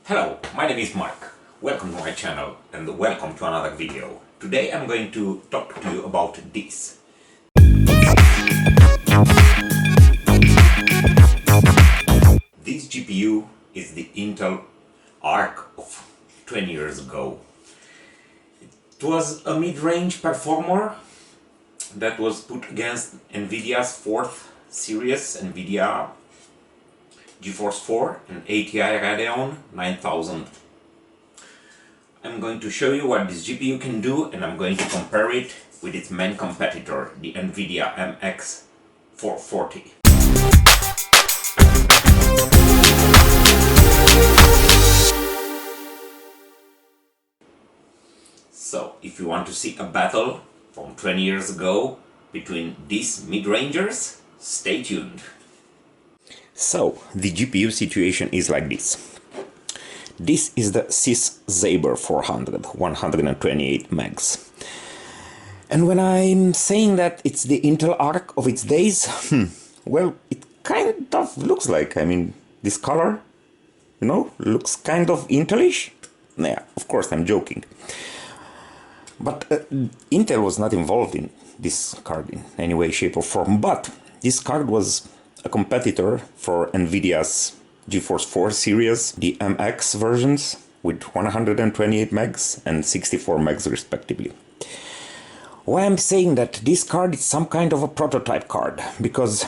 Hello, my name is Mark. Welcome to my channel and welcome to another video. Today I'm going to talk to you about this. This GPU is the Intel Arc of 20 years ago. It was a mid-range performer that was put against Nvidia's 4th series, Nvidia GeForce 4 and ATI Radeon 9000. I'm going to show you what this GPU can do, and I'm going to compare it with its main competitor, the Nvidia MX 440. So, if you want to see a battle from 20 years ago between these mid-rangers, stay tuned. So, the GPU situation is like this. This is the SIS Xabre 400, 128 megs. And when I'm saying that it's the Intel Arc of its days, well, it kind of looks like, this color, looks kind of Intelish. Yeah, of course, I'm joking. But Intel was not involved in this card in any way, shape or form, but this card was a competitor for Nvidia's GeForce 4 series, the MX versions with 128 megs and 64 megs respectively. Why I'm saying that this card is some kind of a prototype card, because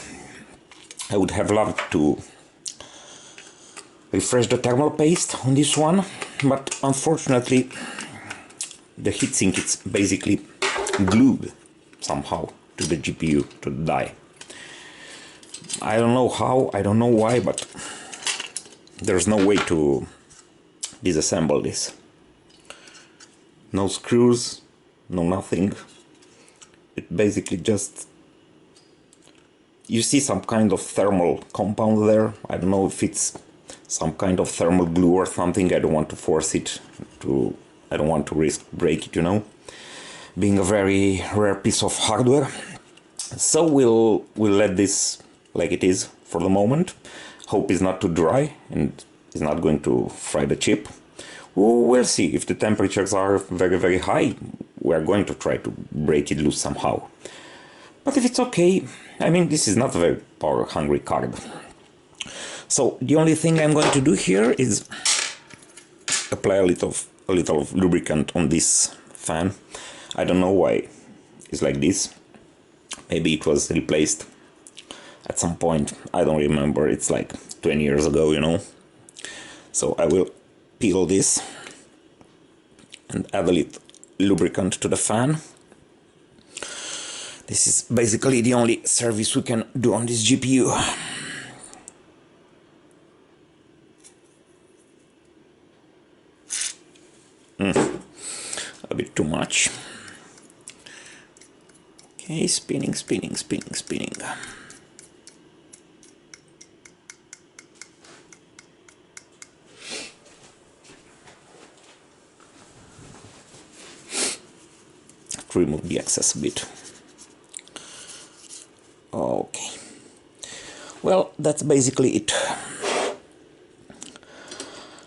I would have loved to refresh the thermal paste on this one, but unfortunately the heatsink is basically glued somehow to the GPU, to the die. I don't know how, I don't know why, but there's no way to disassemble this. No screws, no nothing. It basically just... You see some kind of thermal compound there. I don't know if it's some kind of thermal glue or something. I don't want to force it to... I don't want to risk break it, being a very rare piece of hardware. So we'll let this like it is for the moment. Hope it's not too dry and it's not going to fry the chip. We'll see. If the temperatures are very, very high, we're going to try to break it loose somehow. But if it's okay, this is not a very power-hungry card. So the only thing I'm going to do here is apply a little of lubricant on this fan. I don't know why it's like this. Maybe it was replaced at some point. I don't remember. It's like 20 years ago, So I will peel this and add a little lubricant to the fan. This is basically the only service we can do on this GPU. A bit too much. Okay, spinning. 'll remove the excess a bit. Okay. Well, that's basically it.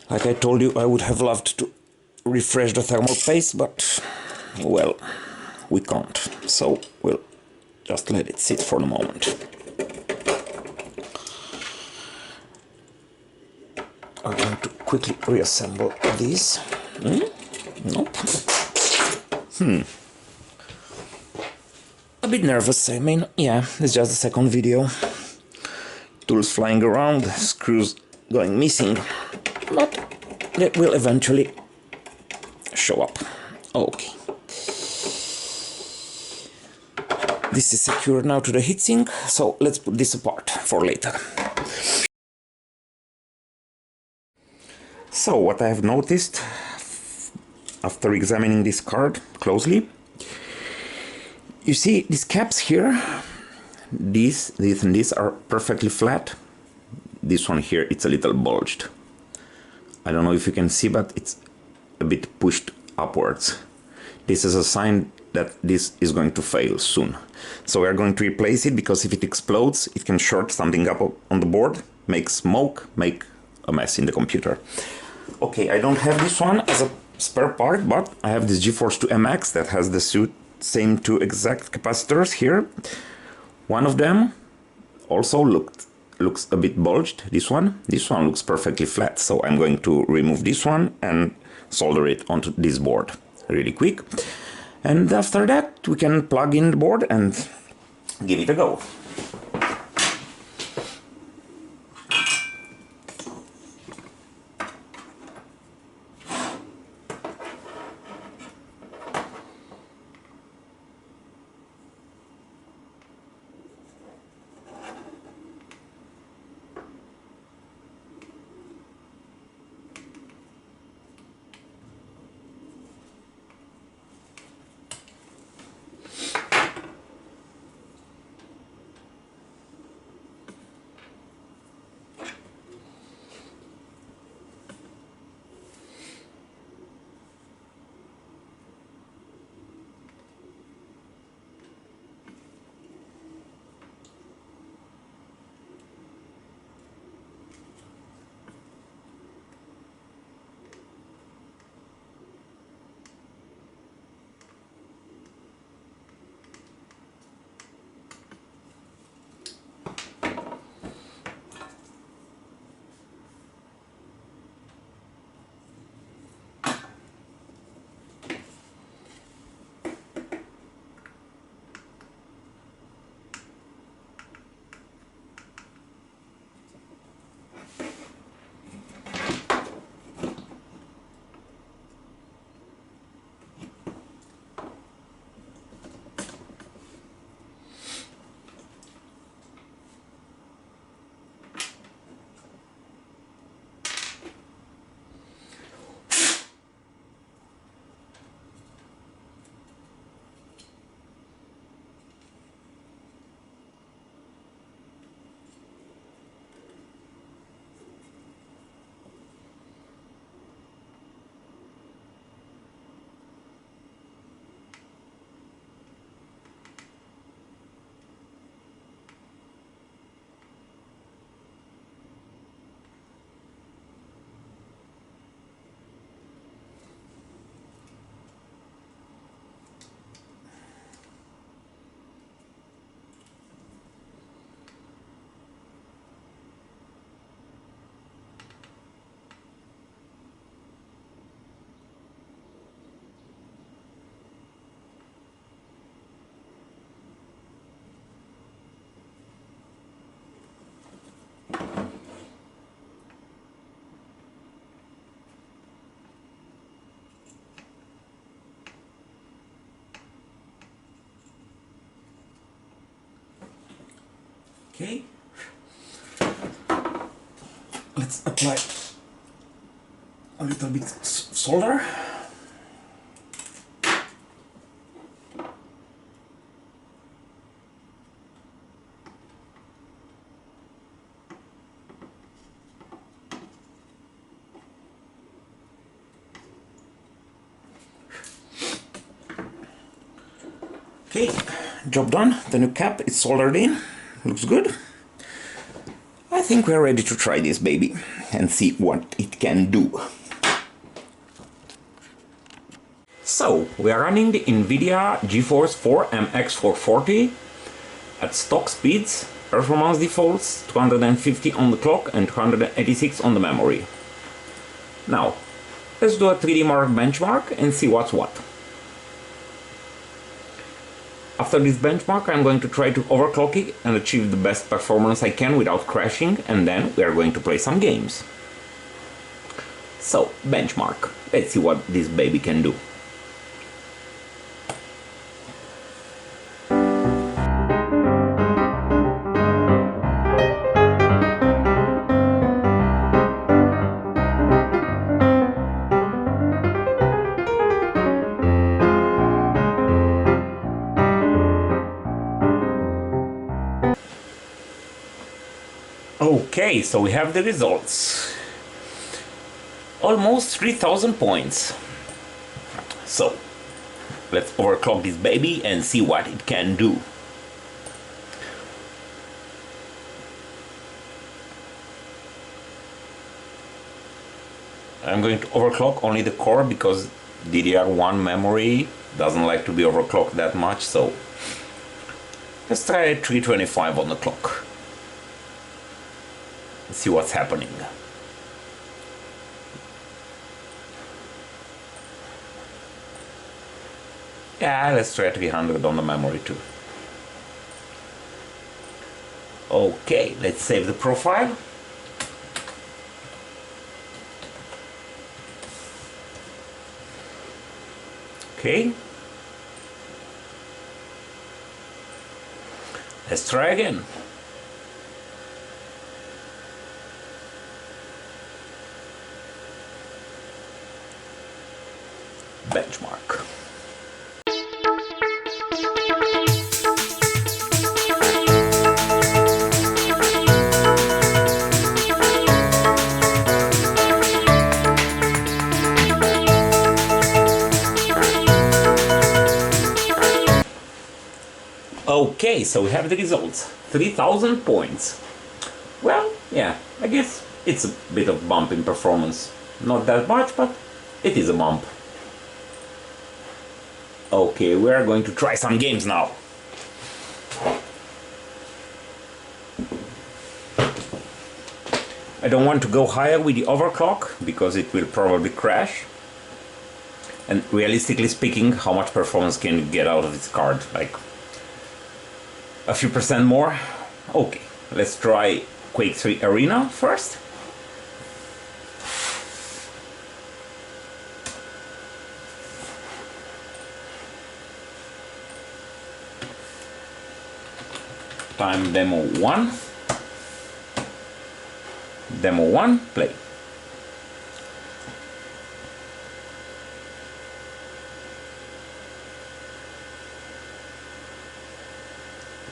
Like I told you, I would have loved to refresh the thermal paste, but well, we can't. So we'll just let it sit for the moment. I'm going to quickly reassemble this. Nope. A bit nervous, yeah, it's just the second video. Tools flying around, screws going missing, but they will eventually show up. Okay. This is secured now to the heatsink, so let's put this apart for later. So, what I have noticed after examining this card closely, you see these caps here, these and these are perfectly flat. This one here, it's a little bulged. I don't know if you can see, but it's a bit pushed upwards. This is a sign that this is going to fail soon. So we are going to replace it, because if it explodes, it can short something up on the board, make smoke, make a mess in the computer. Okay, I don't have this one as a spare part, but I have this GeForce 2 MX that has the same two exact capacitors here. One of them also looks a bit bulged. This one looks perfectly flat, so I'm going to remove this one and solder it onto this board really quick. And after that we can plug in the board and give it a go. Okay, let's apply a little bit solder. Okay, job done. The new cap is soldered in. Looks good. I think we're ready to try this baby and see what it can do. So, we are running the Nvidia GeForce 4 MX440 at stock speeds, performance defaults, 250 on the clock and 286 on the memory. Now, let's do a 3D Mark benchmark and see what's what. After this benchmark, I'm going to try to overclock it and achieve the best performance I can without crashing, and then we are going to play some games. So, benchmark. Let's see what this baby can do. Okay, so we have the results. Almost 3000 points. So, let's overclock this baby and see what it can do. I'm going to overclock only the core because DDR1 memory doesn't like to be overclocked that much, so let's try 325 on the clock. Let's see what's happening. Yeah, let's try 300 on the memory too. Okay, let's save the profile. Okay. Let's try again. Benchmark. Okay, so we have the results. 3000 points. Well, yeah, I guess it's a bit of bump in performance. Not that much, but it is a bump. Okay, we are going to try some games now. I don't want to go higher with the overclock because it will probably crash. And realistically speaking, how much performance can you get out of this card? Like a few percent more? Okay, let's try Quake 3 Arena first. Time demo 1. Demo 1, play.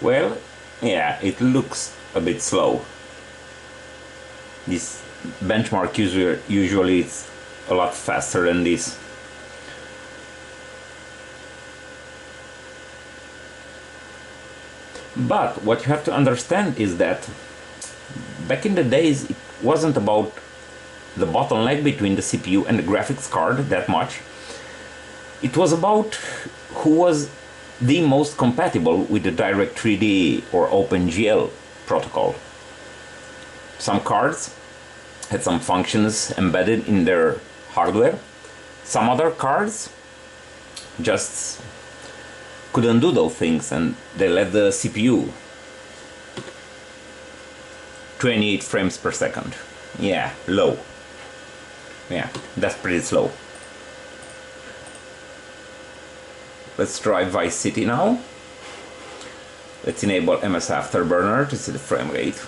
Well, yeah, it looks a bit slow. This benchmark usually it's a lot faster than this. But what you have to understand is that back in the days it wasn't about the bottleneck between the CPU and the graphics card that much. It was about who was the most compatible with the Direct3D or OpenGL protocol. Some cards had some functions embedded in their hardware. Some other cards just couldn't do those things and they let the CPU 28 frames per second. Yeah, low. Yeah, that's pretty slow. Let's try Vice City now. Let's enable MS Afterburner to see the frame rate.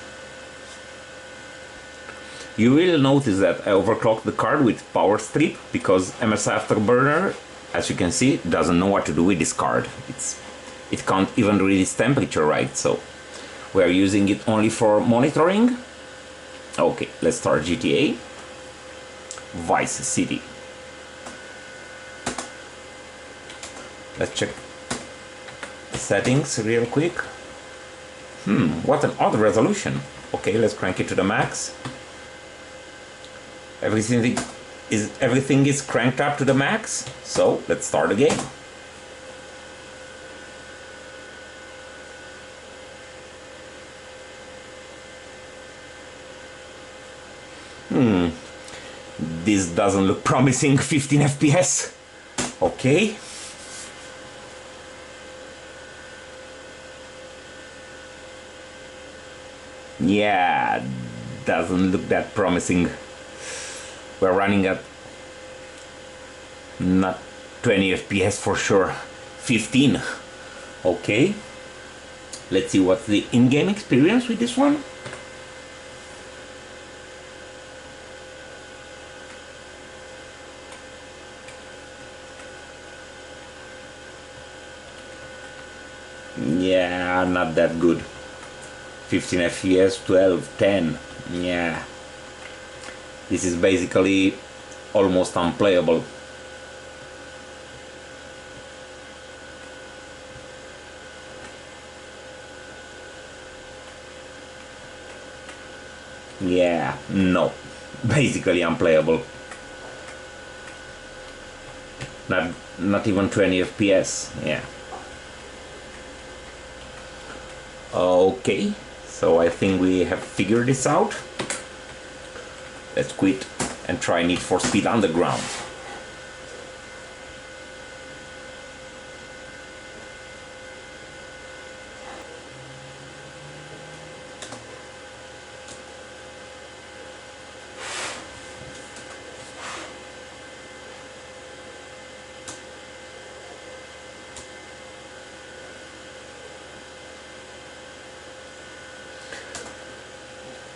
You will notice that I overclocked the card with Power Strip because MS Afterburner, as you can see, doesn't know what to do with this card. It can't even read its temperature right, so we are using it only for monitoring. Okay, let's start GTA. Vice City. Let's check settings real quick. What an odd resolution. Okay, let's crank it to the max. Everything is cranked up to the max, so let's start the game. This doesn't look promising. 15 FPS. Okay. Yeah, doesn't look that promising. We're running at not 20 FPS for sure. 15. Okay. Let's see what's the in-game experience with this one. Yeah, not that good. 15 FPS, 12, 10. Yeah. This is basically almost unplayable. Yeah, no. Basically unplayable. Not even 20 FPS. Yeah. Okay, so I think we have figured this out. Let's quit and try Need for Speed Underground.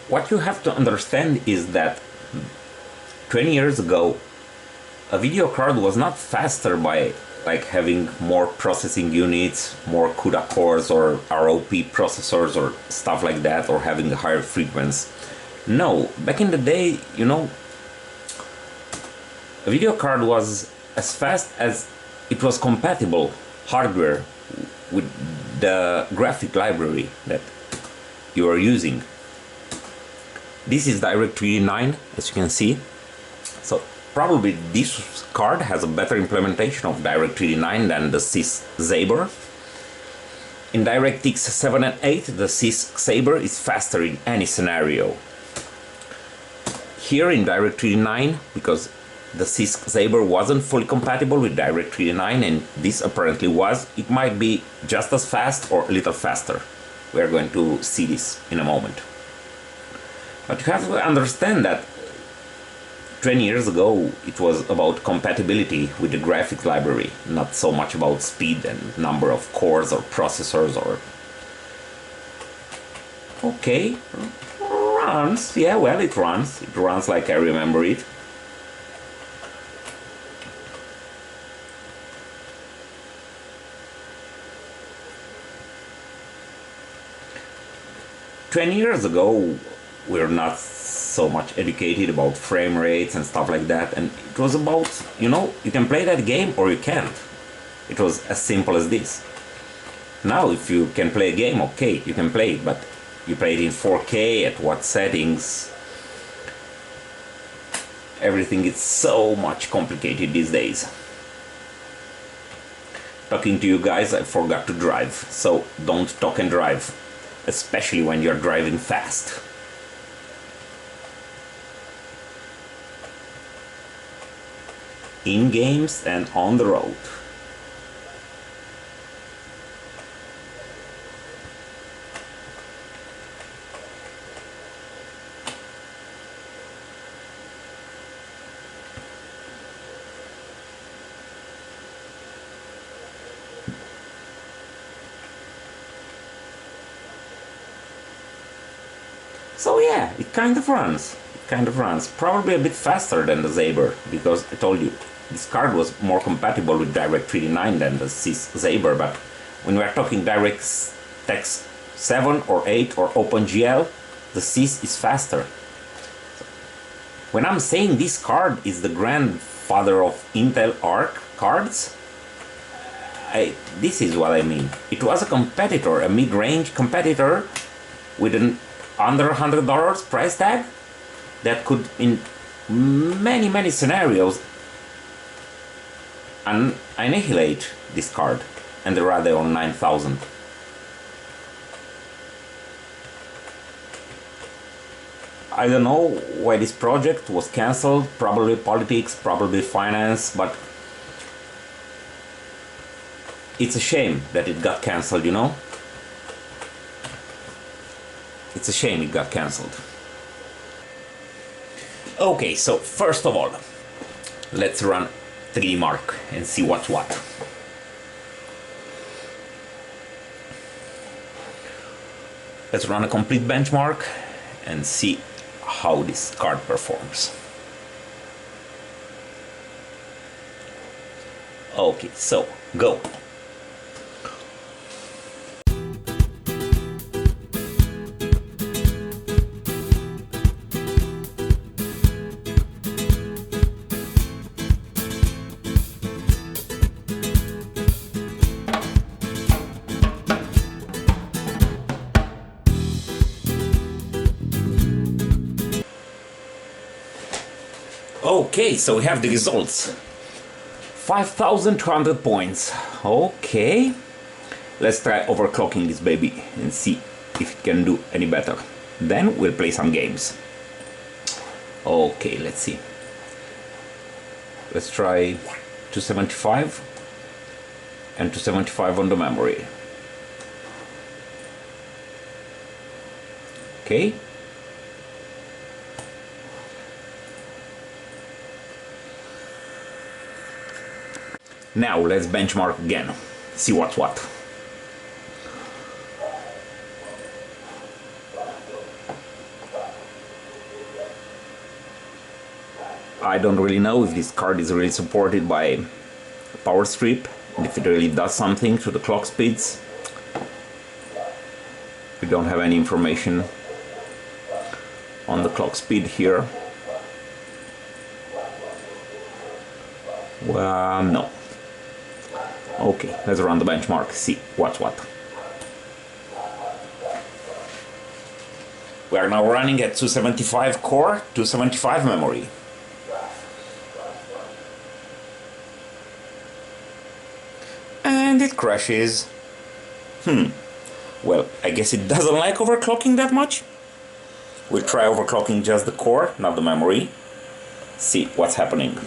What you have to understand is that 20 years ago, a video card was not faster by like having more processing units, more CUDA cores or ROP processors or stuff like that, or having a higher frequency. No, back in the day, you know, a video card was as fast as it was compatible hardware with the graphic library that you are using. This is DirectX 9, as you can see. So probably this card has a better implementation of DirectX 9 than the SIS Xabre. In DirectX 7 and 8, the SIS Xabre is faster in any scenario. Here in DirectX 9, because the SIS Xabre wasn't fully compatible with DirectX 9, and this apparently was, it might be just as fast or a little faster. We are going to see this in a moment. But you have to understand that 20 years ago it was about compatibility with the graphics library, not so much about speed and number of cores or processors or... Okay, runs, yeah, well, it runs like I remember it. Years ago, we're not so much educated about frame rates and stuff like that, and it was about, you know, you can play that game or you can't. It was as simple as this. Now if you can play a game, okay, you can play it, but you play it in 4K, at what settings? Everything is so much complicated these days. Talking to you guys, I forgot to drive, so don't talk and drive, especially when you're driving fast. In games and on the road. So yeah, it kind of runs. Probably a bit faster than the Xabre, because I told you, this card was more compatible with DirectX 9 than the SIS Xabre, but when we are talking DirectX 7 or 8 or OpenGL, the SIS is faster. When I'm saying this card is the grandfather of Intel Arc cards, this is what I mean. It was a competitor, a mid-range competitor with an under $100 price tag that could, in many scenarios, annihilate this card and the Radeon 9000. I don't know why this project was cancelled, probably politics, probably finance, but it's a shame that it got cancelled, you know? It's a shame it got cancelled. Okay, so first of all, let's run 3D Mark and see what's what. Let's run a complete benchmark and see how this card performs. Okay, so go. Okay, so we have the results. 5,200 points. Okay, let's try overclocking this baby and see if it can do any better. Then we'll play some games. Okay, let's see. Let's try 275 and 275 on the memory. Okay. Now let's benchmark again, see what's what. I don't really know if this card is really supported by power strip, and if it really does something to the clock speeds. We don't have any information on the clock speed here. Well, no. Okay, let's run the benchmark, see what's what. We are now running at 275 core, 275 memory. And it crashes. Well, I guess it doesn't like overclocking that much. We'll try overclocking just the core, not the memory. See what's happening.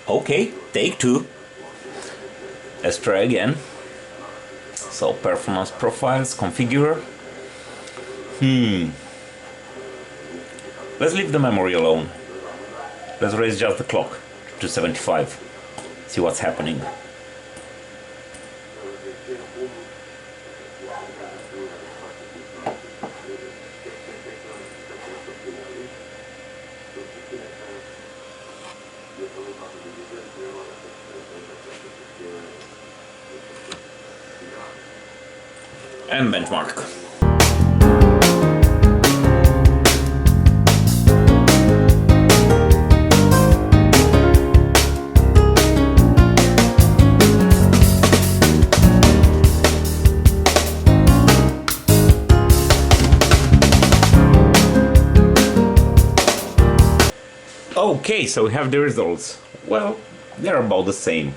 Okay, take two. Let's try again. So performance profiles, configure. Let's leave the memory alone. Let's raise just the clock to 75. See what's happening. And benchmark. Okay, so we have the results. Well, they're about the same.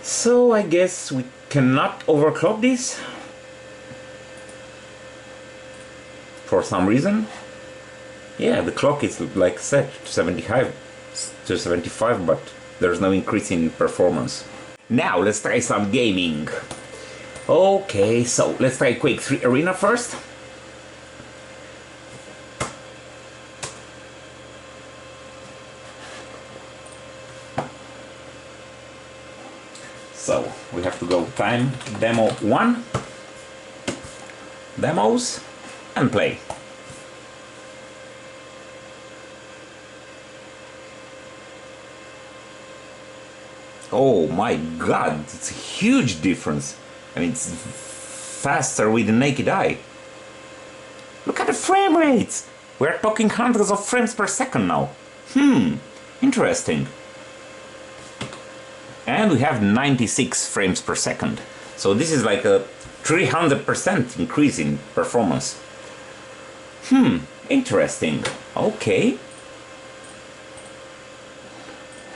So I guess we cannot overclock this for some reason. Yeah, the clock is like set to 75, but there's no increase in performance. Now let's try some gaming. Okay, so let's try Quake 3 Arena first. So we have to go time demo 1, demos, and play. Oh my god, it's a huge difference. I mean, it's faster with the naked eye. Look at the frame rates! We're talking hundreds of frames per second now. Interesting. And we have 96 frames per second. So this is like a 300% increase in performance. Interesting. Okay.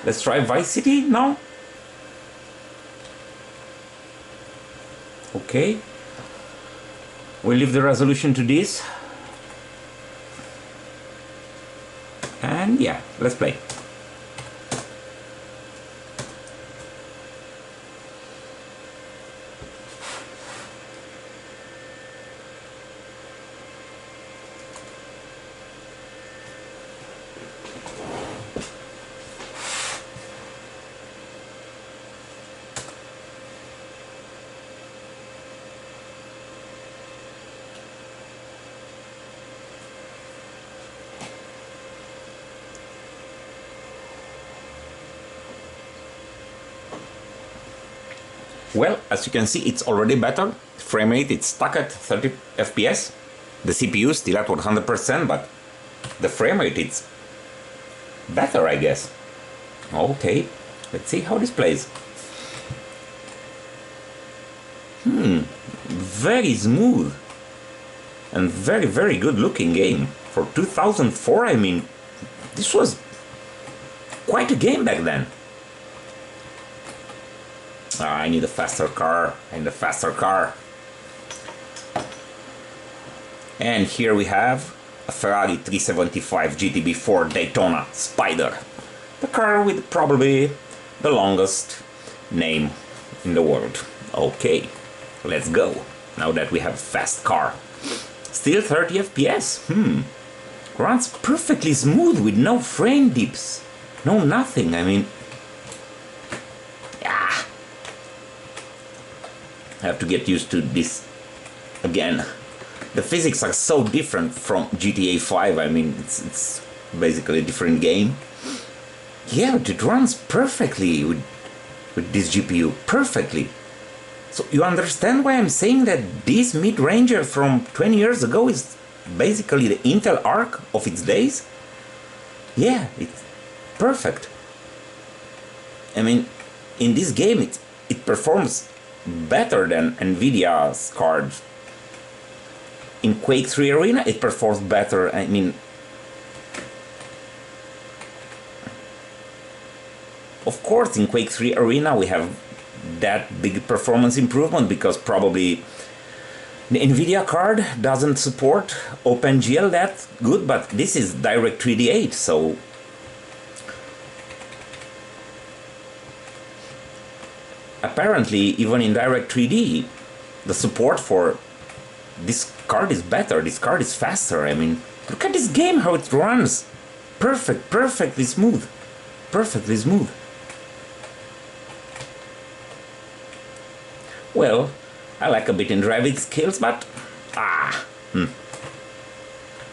Let's try Vice City now. Okay. We'll leave the resolution to this. And yeah, let's play. Well, as you can see, it's already better. Frame rate, it's stuck at 30 FPS. The CPU is still at 100%, but the frame rate, it's better, I guess. Okay, let's see how this plays. Very smooth and very, very good looking game. For 2004, I mean, this was quite a game back then. I need a faster car. I need a faster car. And here we have a Ferrari 375 GTB4 Daytona Spider. The car with probably the longest name in the world. Okay, let's go. Now that we have a fast car. Still 30 FPS. Runs perfectly smooth with no frame dips. No nothing, I mean... Yeah. I have to get used to this again. The physics are so different from GTA 5, I mean, it's basically a different game. Yeah, but it runs perfectly with this GPU, perfectly. So you understand why I'm saying that this mid-ranger from 20 years ago is basically the Intel Arc of its days? Yeah, it's perfect. I mean, in this game it performs better than Nvidia's cards. In Quake 3 Arena it performs better. I mean, of course in Quake 3 Arena we have that big performance improvement because probably the Nvidia card doesn't support OpenGL that good, but this is DirectX 8, so apparently even in DirectX the support for this card is better, this card is faster. I mean, look at this game, how it runs. Perfectly smooth. Perfectly smooth. Well, I like a bit in driving skills, but...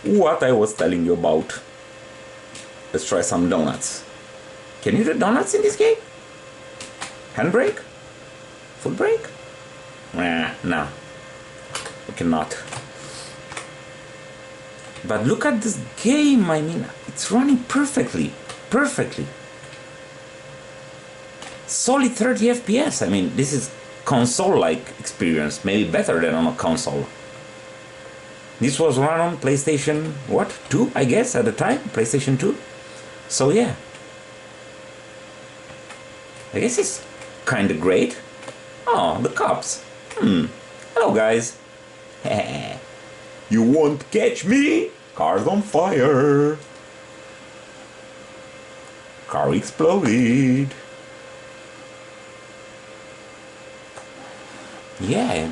What I was telling you about. Let's try some donuts. Can you do donuts in this game? Handbrake? Full brake? No. We cannot. But look at this game, I mean, it's running perfectly. Perfectly. Solid 30 FPS, I mean, this is console-like experience, maybe better than on a console. This was run on PlayStation, what, 2, I guess, at the time? PlayStation 2? So yeah. I guess it's kinda great. Oh, the cops. Hello, guys. You won't catch me! Car's on fire! Car exploded! Yeah.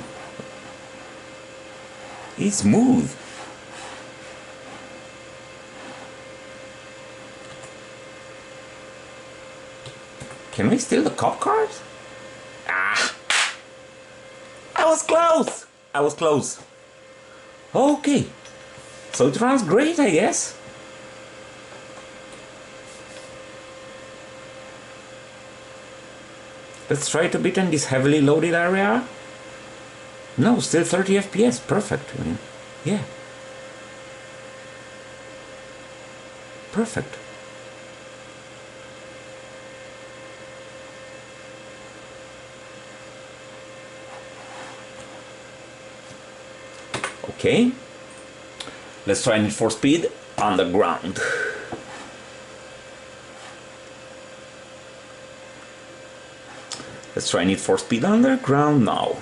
It's smooth. Can we steal the cop cars? I was close! I was close. Okay. So it runs great, I guess. Let's try to beat in this heavily loaded area. No, still 30 FPS. Perfect. I mean, yeah. Perfect. Okay. Let's try Need for Speed Underground. Let's try Need for Speed Underground now.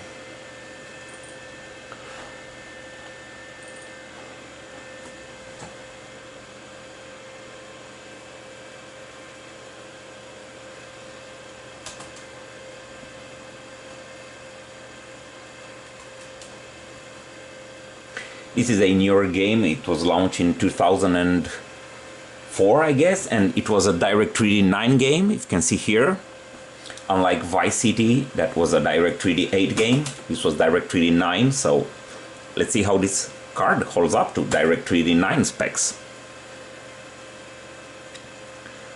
This is a newer game. It was launched in 2004, I guess, and it was a DirectX 9 game, if you can see here. Unlike Vice City, that was a DirectX 8 game. This was DirectX 9, so let's see how this card holds up to DirectX 9 specs.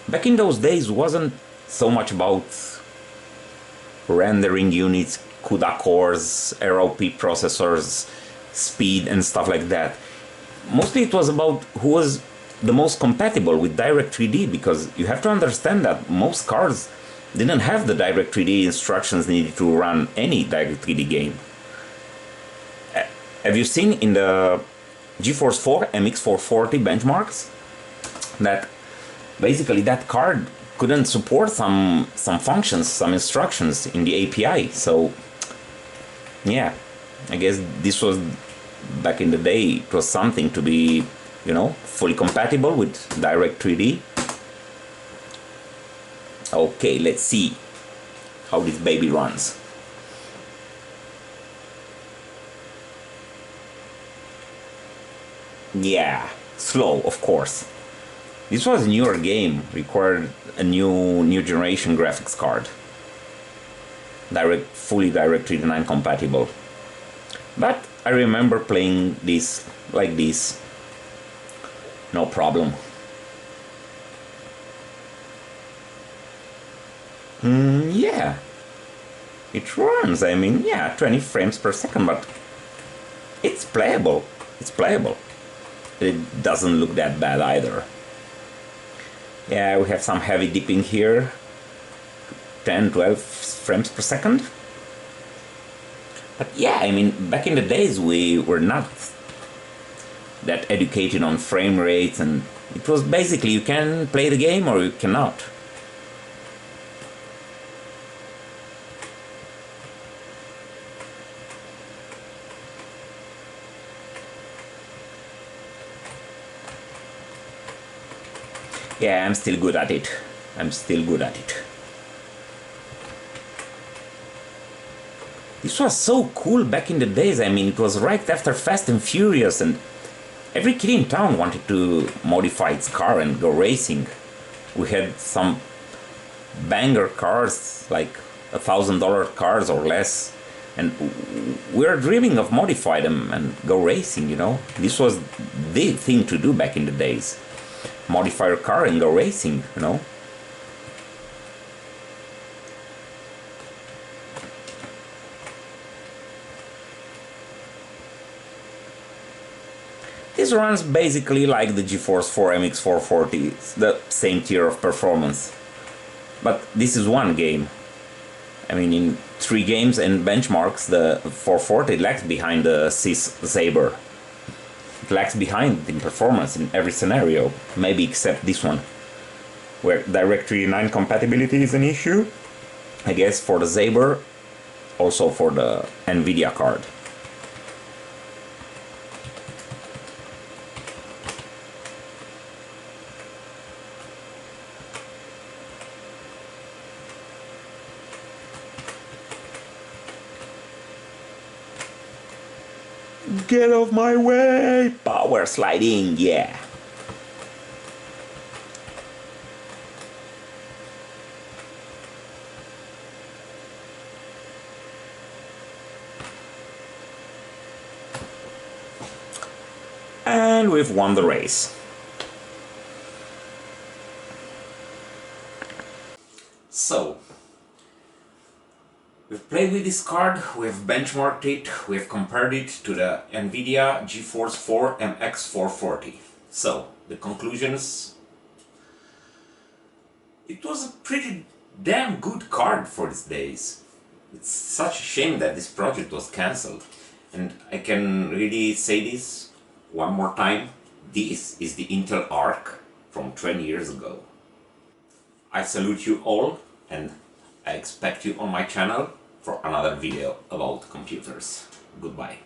Back in those days, wasn't so much about rendering units, CUDA cores, ROP processors, speed and stuff like that. Mostly it was about who was the most compatible with DirectX, because you have to understand that most cards didn't have the DirectX instructions needed to run any DirectX game. Have you seen in the GeForce 4 MX440 benchmarks that basically that card couldn't support some functions, some instructions in the API. So yeah, I guess this was, back in the day, it was something to be, fully compatible with Direct 3D. Okay, let's see how this baby runs. Yeah, slow, of course. This was a newer game, required a new generation graphics card. Fully Direct 3D compatible. But I remember playing this like this, no problem. Yeah, it runs. I mean, yeah, 20 frames per second, but it's playable. It's playable. It doesn't look that bad either. Yeah, we have some heavy dipping here, 10, 12 frames per second. But yeah, I mean, back in the days we were not that educated on frame rates, and it was basically you can play the game or you cannot. Yeah, I'm still good at it. I'm still good at it. This was so cool back in the days. I mean, it was right after Fast and Furious, and every kid in town wanted to modify its car and go racing. We had some banger cars, like $1,000 cars or less, and we were dreaming of modify them and go racing, This was the thing to do back in the days. Modify your car and go racing, This runs basically like the GeForce 4 MX440, it's the same tier of performance. But this is one game. I mean, in 3 games and benchmarks, the 440 lags behind the SIS Xabre. It lags behind in performance in every scenario, maybe except this one, where Direct 3D compatibility is an issue. I guess for the Xabre, also for the Nvidia card. Get off my way! Power sliding, yeah! And we've won the race. So, we've played with this card, we've benchmarked it, we've compared it to the Nvidia GeForce 4 MX440. So, the conclusions: it was a pretty damn good card for these days. It's such a shame that this project was cancelled. And I can really say this one more time: this is the Intel Arc from 20 years ago. I salute you all, and I expect you on my channel for another video about computers. Goodbye.